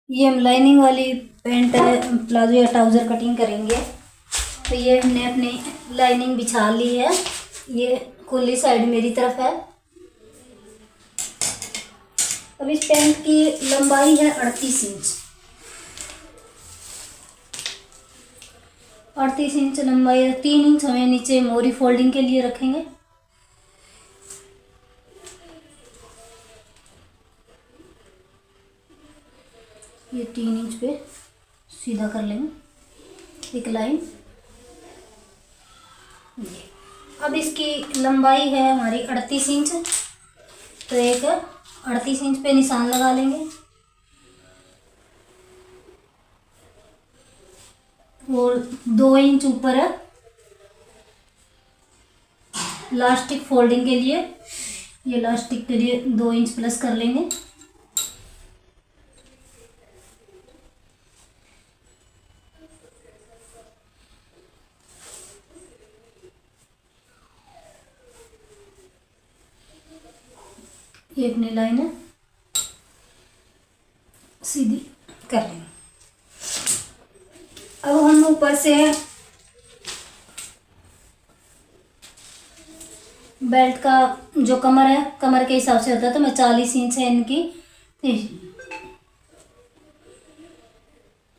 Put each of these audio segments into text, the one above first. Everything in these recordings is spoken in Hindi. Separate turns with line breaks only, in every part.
ये हम लाइनिंग वाली पैंट प्लाजो या ट्राउज़र कटिंग करेंगे। तो ये हमने अपनी लाइनिंग बिछा ली है, ये खुली साइड मेरी तरफ है। अब इस पैंट की लंबाई है 38 इंच। 38 इंच लंबाई, 3 इंच हमें नीचे मोरी फोल्डिंग के लिए रखेंगे। ये 3 इंच पे सीधा कर लेंगे एक लाइन। अब इसकी लंबाई है हमारी 38 इंच, तो एक 38 इंच पे निशान लगा लेंगे और 2 इंच ऊपर है लास्टिक फोल्डिंग के लिए। ये लास्टिक के लिए 2 इंच प्लस कर लेंगे। ये अपनी लाइन है सीधी कर लेंगे। अब हम ऊपर से बेल्ट का जो कमर है, कमर के हिसाब से होता है, तो मैं 40 इंच है इनकी,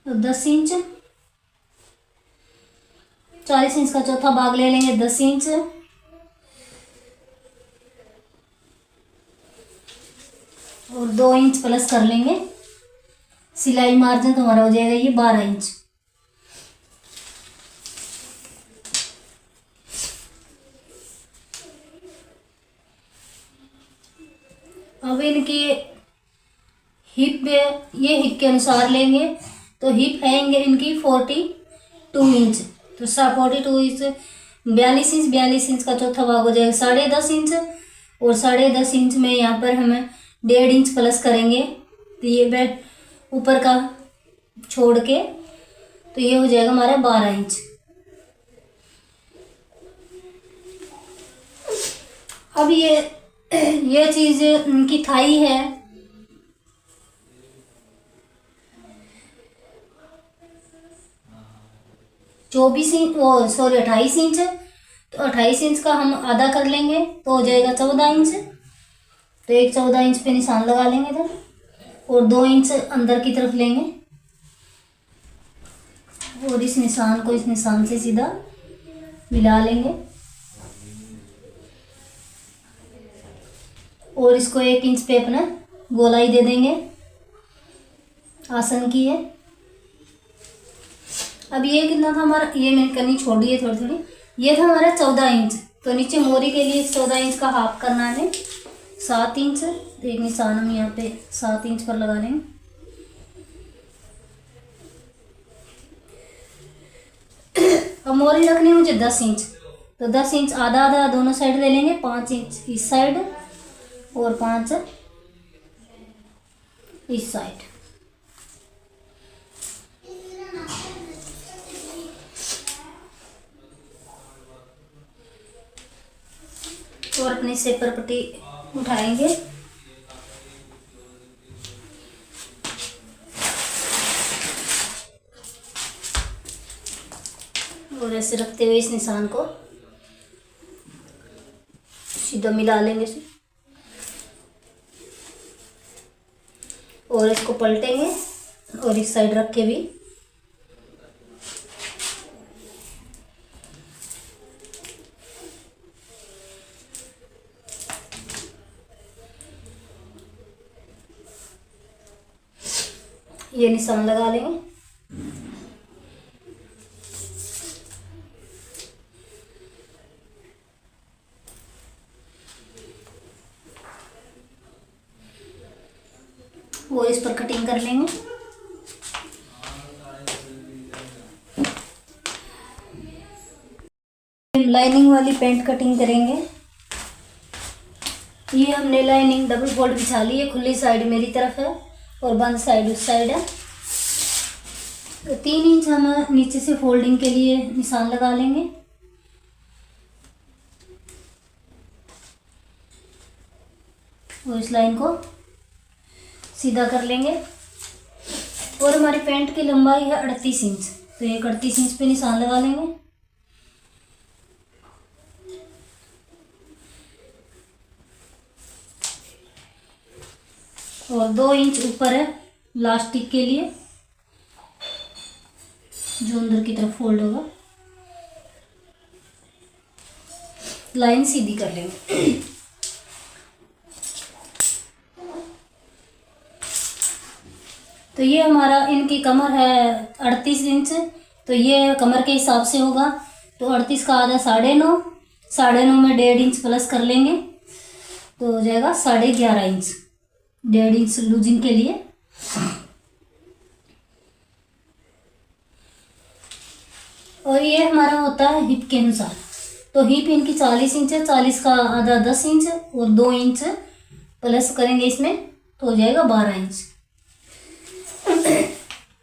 तो 10 इंच, 40 इंच का चौथा भाग ले लेंगे 10 इंच, और 2 इंच प्लस कर लेंगे। सिलाई मार्जिन तो हमारा हो जाएगा ये 12 इंच। अब इनकी हिप पे, ये हिप के अनुसार लेंगे, तो हिप है इनकी 42 इंच, तो 42 इंच 42 इंच, 42 इंच का चौथा भाग हो जाएगा 10.5 इंच, और 10.5 इंच में यहाँ पर हमें 1.5 इंच प्लस करेंगे, तो ये बेल्ट ऊपर का छोड़ के, तो ये हो जाएगा हमारा 12 इंच। अब ये चीज इनकी थाई है, चौबीस इंच, वो सॉरी 28 इंच, तो 28 इंच का हम आधा कर लेंगे तो हो जाएगा 14 इंच। तो एक 14 इंच पे निशान लगा लेंगे इधर, और 2 इंच अंदर की तरफ लेंगे, और इस निशान को इस निशान से सीधा मिला लेंगे, और इसको 1 इंच पे अपना गोलाई दे देंगे आसन की है। अब ये कितना था हमारा, ये मैंने करनी छोड़ दी है थोड़ी थोड़ी, ये था हमारा 14 इंच, तो नीचे मोरी के लिए 14 इंच का हाफ करना है 7 इंच, तो एक निशान हम यहाँ पे 7 इंच पर लगा लेंगे। अब मोरी रखनी है मुझे 10 इंच, तो 10 इंच आधा आधा दोनों साइड ले लेंगे, 5 इंच इस साइड और 5 इस साइड। और अपनी सेपर पट्टी उठाएंगे, और ऐसे रखते हुए इस निशान को सीधा मिला लेंगे और इसको पलटेंगे, और इस साइड रख के भी ये निशान लगा लेंगे। वो इस पर कटिंग कर लेंगे। लाइनिंग वाली पैंट कटिंग करेंगे। ये हमने लाइनिंग डबल फोल्ड बिछा ली है, खुली साइड मेरी तरफ है और बंद साइड उस साइड है। तो 3 इंच हम नीचे से फोल्डिंग के लिए निशान लगा लेंगे, और इस लाइन को सीधा कर लेंगे। और हमारी पैंट की लंबाई है 38 इंच, तो एक 38 इंच पे निशान लगा लेंगे। और 2 इंच ऊपर है लास्टिक के लिए, जो अंदर की तरफ फोल्ड होगा। लाइन सीधी कर लेंगे। तो ये हमारा, इनकी कमर है 38 इंच, तो ये कमर के हिसाब से होगा। तो 38 का आधा 9.5, 9.5 में 1.5 इंच प्लस कर लेंगे, तो हो जाएगा 11.5 इंच, 1.5 इंच लूजिंग के लिए। और ये हमारा होता है हिप के अनुसार। तो हिप इनकी 40 इंच है, 40 का आधा 10 इंच और 2 इंच प्लस करेंगे इसमें, तो हो जाएगा 12 इंच।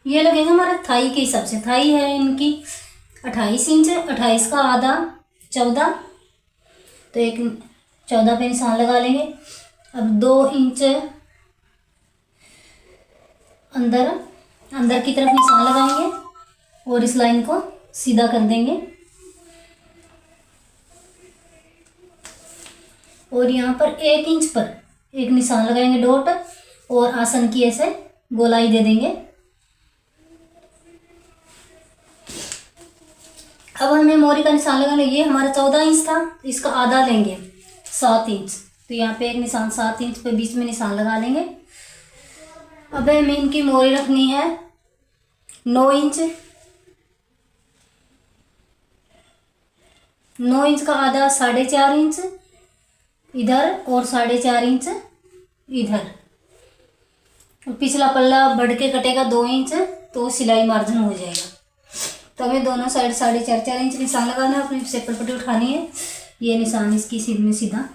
ये लगेगा हमारा थाई के हिसाब से। थाई है इनकी 28 इंच, 28 का आधा 14, तो एक 14 पे निशान लगा लेंगे। अब 2 इंच अंदर की तरफ निशान लगाएंगे और इस लाइन को सीधा कर देंगे। और यहाँ पर 1 इंच पर एक निशान लगाएंगे डॉट, और आसन की ऐसे गोलाई दे देंगे। अब हमें मोरी का निशान लगाना। ये हमारा 14 इंच था, इसका आधा लेंगे 7 इंच, तो यहाँ पे एक निशान 7 इंच पे बीच में निशान लगा लेंगे। अब हमें इनकी मोरी रखनी है 9 इंच। 9 इंच का आधा 4.5 इंच इधर और 4.5 इंच इधर। और पिछला पल्ला बढ़ के कटेगा 2 इंच, तो सिलाई मार्जिन हो जाएगा। तो हमें दोनों साइड 4.5 इंच निशान लगाना है। अपनी सेपल पट्टी उठानी है, ये निशान इसकी सिर में सीधा,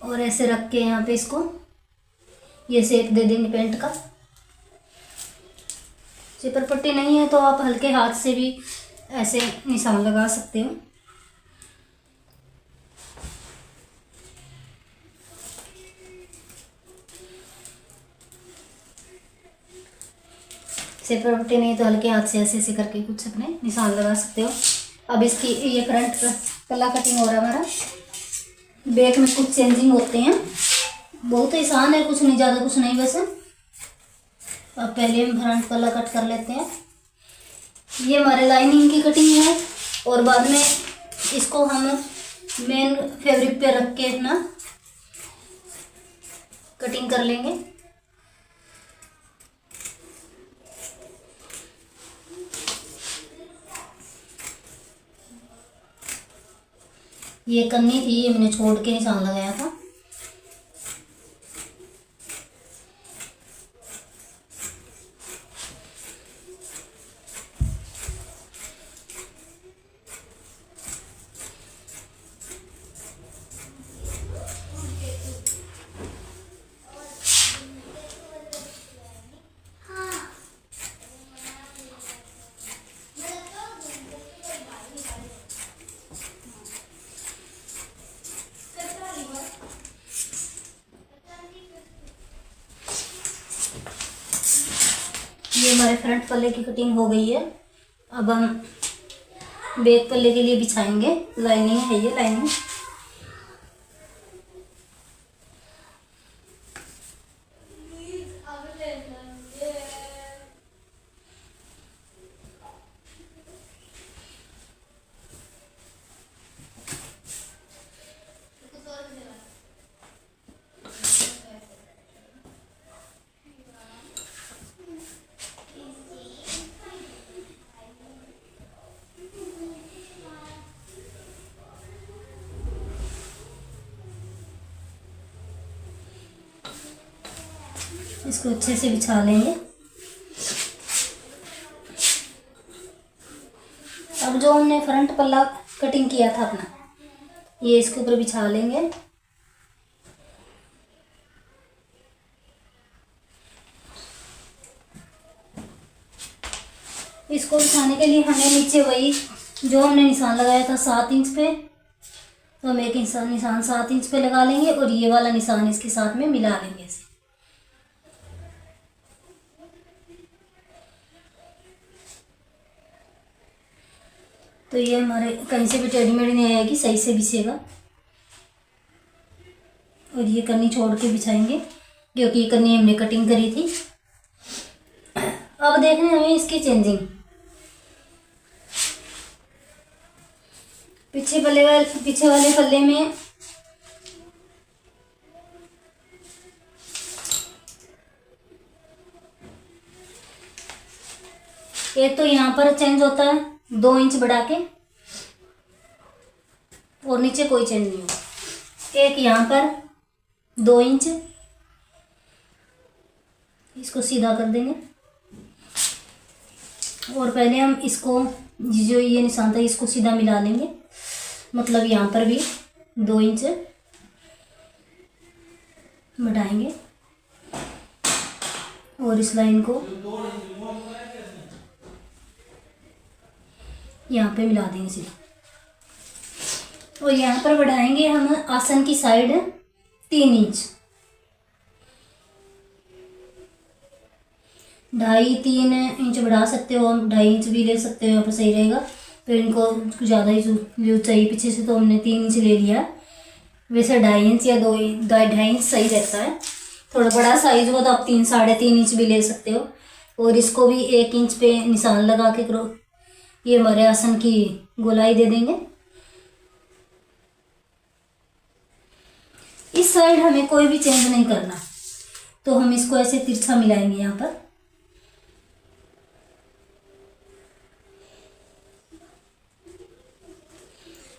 और ऐसे रख के यहाँ पे इसको ये शेप दे देंगे पेंट का। सेपल पट्टी नहीं है तो आप हल्के हाथ से भी ऐसे निशान लगा सकते हो। सेपल पट्टी नहीं तो हल्के हाथ से ऐसे ऐसे करके कुछ अपने निशान लगा सकते हो। अब इसकी ये फ्रंट पल्ला कटिंग हो रहा है हमारा। बैक में कुछ चेंजिंग होते हैं, बहुत आसान है, कुछ नहीं ज़्यादा कुछ नहीं बस। अब पहले हम फ्रंट पल्ला कट कर लेते हैं। ये हमारे लाइनिंग की कटिंग है, और बाद में इसको हम मेन फैब्रिक पे रख के ना कटिंग कर लेंगे। ये कन्नी थी, ये मैंने छोड़ के निशान लगाया था। ये हमारे फ्रंट पल्ले की कटिंग हो गई है। अब हम बैक पल्ले के लिए बिछाएंगे। लाइनिंग है ये लाइनिंग। इसको अच्छे से बिछा लेंगे। अब जो हमने फ्रंट पल्ला कटिंग किया था अपना, ये इसके ऊपर बिछा लेंगे। इसको बिछाने के लिए हमें नीचे वही जो हमने निशान लगाया था 7 इंच पे, तो हम एक निशान 7 इंच पे लगा लेंगे और ये वाला निशान इसके साथ में मिला लेंगे इसे। तो ये हमारे कहीं से भी टेढ़ी मेढ़ी नहीं आएगी, सही से बिछेगा। और ये कन्नी छोड़ के बिछाएंगे क्योंकि ये कन्नी हमने कटिंग करी थी। अब देखना हमें इसकी चेंजिंग। पीछे वाले पल्ले में एक तो यहाँ पर चेंज होता है 2 इंच बढ़ा के, और नीचे कोई चेंज नहीं होगा। एक यहाँ पर 2 इंच, इसको सीधा कर देंगे। और पहले हम इसको जो ये निशान था इसको सीधा मिला लेंगे, मतलब यहाँ पर भी 2 इंच बढ़ाएंगे और इस लाइन को यहाँ पे मिला देंगे सीधा। और यहाँ पर बढ़ाएंगे हम आसन की साइड 3 इंच, 2.5-3 इंच बढ़ा सकते हो, हम 2.5 इंच भी ले सकते हो, यहाँ पर सही रहेगा। तो इनको ज़्यादा ही जो चाहिए पीछे से, तो हमने 3 इंच ले लिया। वैसे 2.5 इंच या 2.5 इंच सही रहता है। थोड़ा बड़ा साइज हो तो आप 3-3.5 इंच भी ले सकते हो। और इसको भी 1 इंच पे निशान लगा के करो, ये हमारे आसन की गोलाई दे देंगे। इस साइड हमें कोई भी चेंज नहीं करना, तो हम इसको ऐसे तिरछा मिलाएंगे यहाँ पर।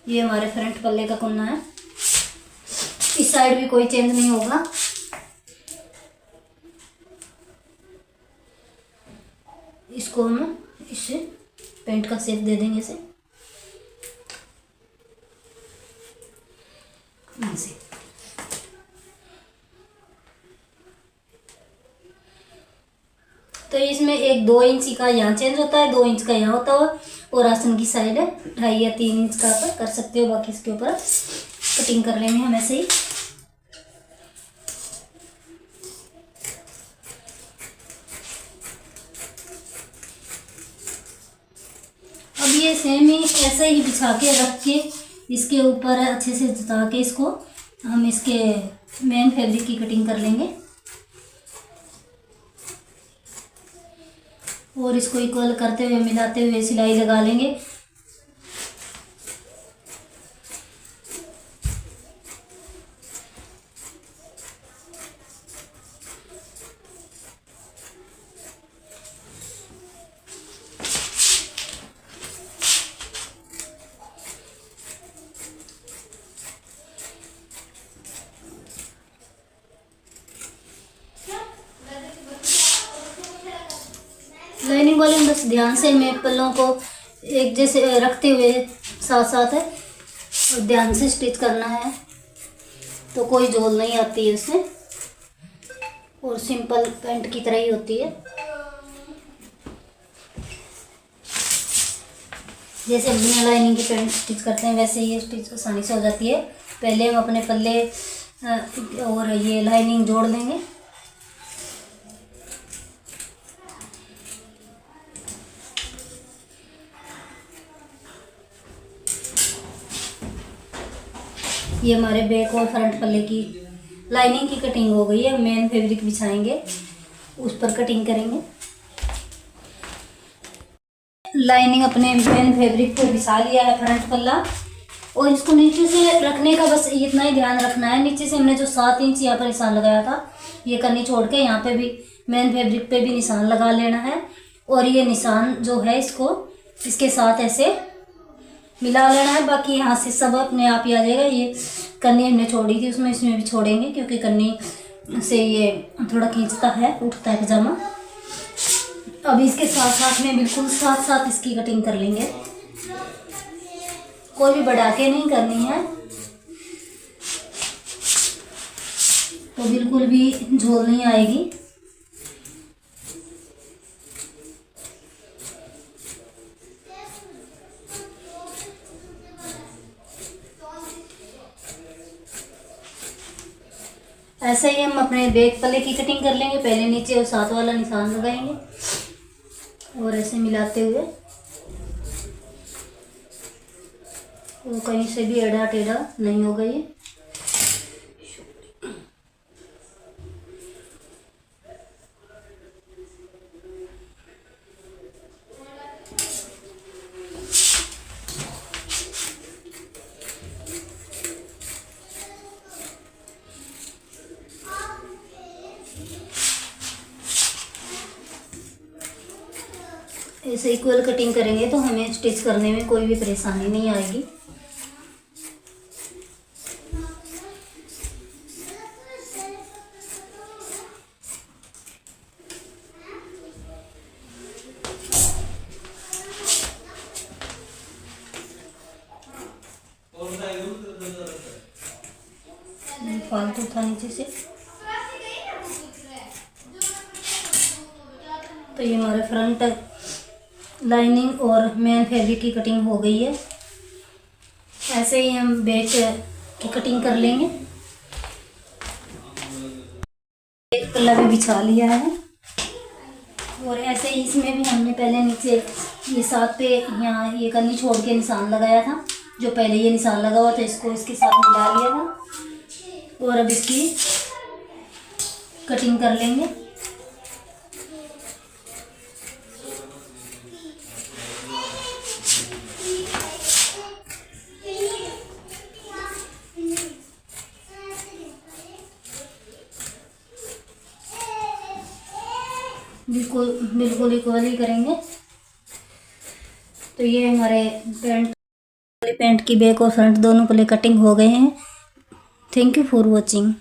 ये हमारे फ्रंट पल्ले का कोना है, इस साइड भी कोई चेंज नहीं होगा। इसको हम इसे पेंट का शेप दे देंगे ऐसे। तो इसमें 1-2 इंच का यहाँ चेंज होता है, 2 इंच का यहाँ होता है, और आसन की साइड 2.5 या 3 इंच का पर कर सकते हो। बाकी इसके ऊपर कटिंग कर लेंगे हम ऐसे ही। अब ये सेम ही ऐसे ही बिछा के रख के इसके ऊपर अच्छे से जता के इसको हम इसके मेन फैब्रिक की कटिंग कर लेंगे और इसको इक्वल करते हुए मिलाते हुए सिलाई लगा लेंगे। लाइनिंग वाले में बस ध्यान से हमें पल्लों को एक जैसे रखते हुए साथ साथ है और ध्यान से स्टिच करना है, तो कोई झोल नहीं आती है इससे और सिंपल पैंट की तरह ही होती है। जैसे बिना लाइनिंग की पैंट स्टिच करते हैं वैसे ये स्टिच आसानी से हो जाती है। पहले हम अपने पल्ले और ये लाइनिंग जोड़ देंगे। ये हमारे बैक और फ्रंट पल्ले की लाइनिंग की कटिंग हो गई है। मेन फैब्रिक बिछाएंगे, उस पर कटिंग करेंगे। लाइनिंग अपने मेन फैब्रिक पर बिछा लिया है फ्रंट पल्ला, और इसको नीचे से रखने का बस इतना ही ध्यान रखना है। नीचे से हमने जो 7 इंच यहाँ पर निशान लगाया था, ये कन्नी छोड़ के यहाँ पे भी मेन फैब्रिक पे भी निशान लगा लेना है। और ये निशान जो है इसको इसके साथ ऐसे मिला लेना है। बाकी यहाँ से सब अपने आप ही आ जाएगा। ये कन्नी हमने छोड़ी थी उसमें इसमें भी छोड़ेंगे, क्योंकि कन्नी से ये थोड़ा खींचता है, उठता है पजामा। अब इसके साथ साथ में बिल्कुल साथ साथ इसकी कटिंग कर लेंगे, कोई भी बढ़ा के नहीं करनी है, तो बिल्कुल भी झोल नहीं आएगी। ऐसे ही हम अपने बैक पल्ले की कटिंग कर लेंगे। पहले नीचे और साथ वाला निशान लगाएंगे और ऐसे मिलाते हुए वो कहीं से भी एड़ा टेढ़ा नहीं होगा ये। ऐसे इक्वल कटिंग करेंगे तो हमें स्टिच करने में कोई भी परेशानी नहीं आएगी। फालतू था नीचे से। तो ये हमारे फ्रंट लाइनिंग और मेन फैब्रिक की कटिंग हो गई है। ऐसे ही हम बैक की कटिंग कर लेंगे। एक पल्ला भी बिछा लिया है और ऐसे ही इसमें भी हमने पहले नीचे ये साथ पे यहाँ ये कन्नी छोड़ के निशान लगाया था। जो पहले ये निशान लगा हुआ था इसको इसके साथ मिला लिया था और अब इसकी कटिंग कर लेंगे। बिल्कुल इक्वल ही करेंगे। तो ये हमारे पैंट की बैक और फ्रंट दोनों पल्ले कटिंग हो गए हैं। Thank you for watching.